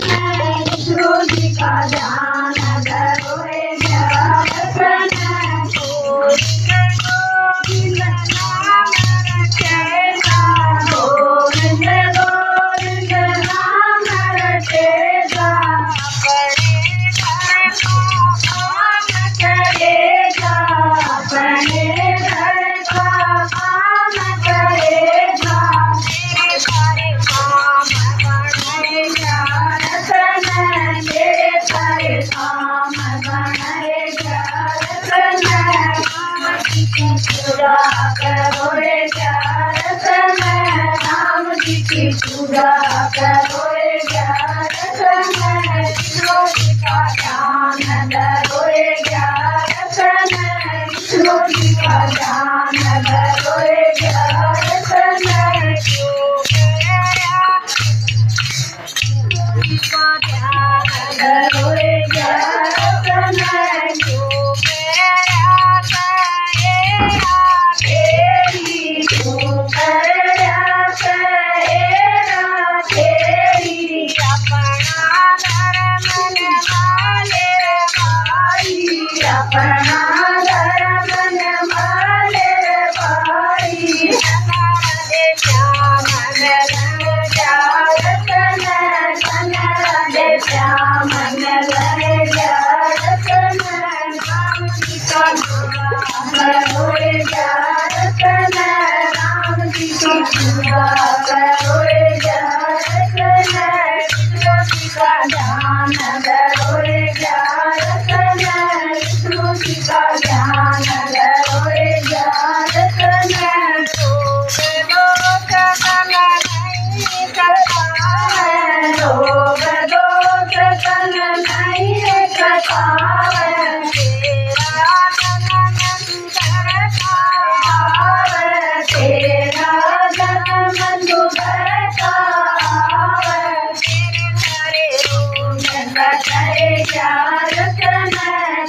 विष्णु जी का ध्यान करो रे दर्शन गोविंद नाम रटेगा गोविंद गोविंद नाम रटेगा अपने घर का काम करेगा अपने घर का काम करेगा रतन तेरे सारे काम बनाएगा रतन राम जी की पूजा करो रे रतन राम जी की पूजा करो रे रतन विष्णु जी का ध्यान धरो रे रतन विष्णु जी का ध्यान धरो रे रतन धरो रे रतन तेरी तू करया तेरा तेरी अपना धर्म निभाले भाई अपना धर्म निभाले भाई दे श्याम रंग रतन दे श्याम रंग रतन राम जी का करो रे रतन राम जी की पूजा करो रे रतन विष्णु जी का ध्यान धरो रे रतन विष्णु जी का ध्यान धरो रे रतन रोग कल नहीं करता है रोग दोष कल नहीं करता है तेरा जनम सुधरता है तेरा जनम सुधरता है तेरे सारे रोग कटेगा रतन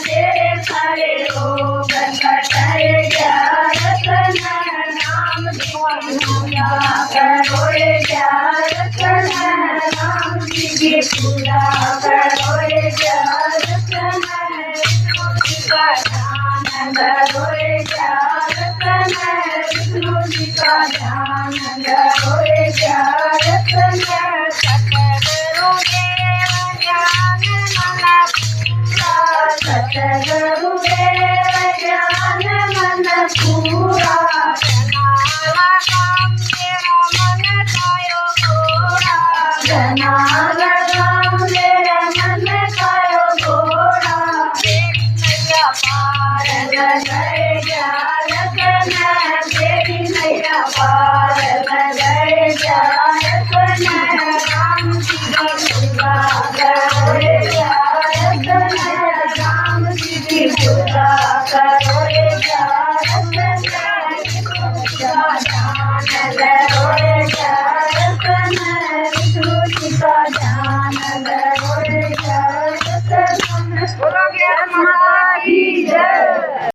तेरे सारे रोग कटेगा रतन नाम जी की पूजा करो रे रतन राम जी की पूजा करो रे रतन विष्णु जी का ध्यान धरो रे रतन विष्णु जी का ध्यान धरो रे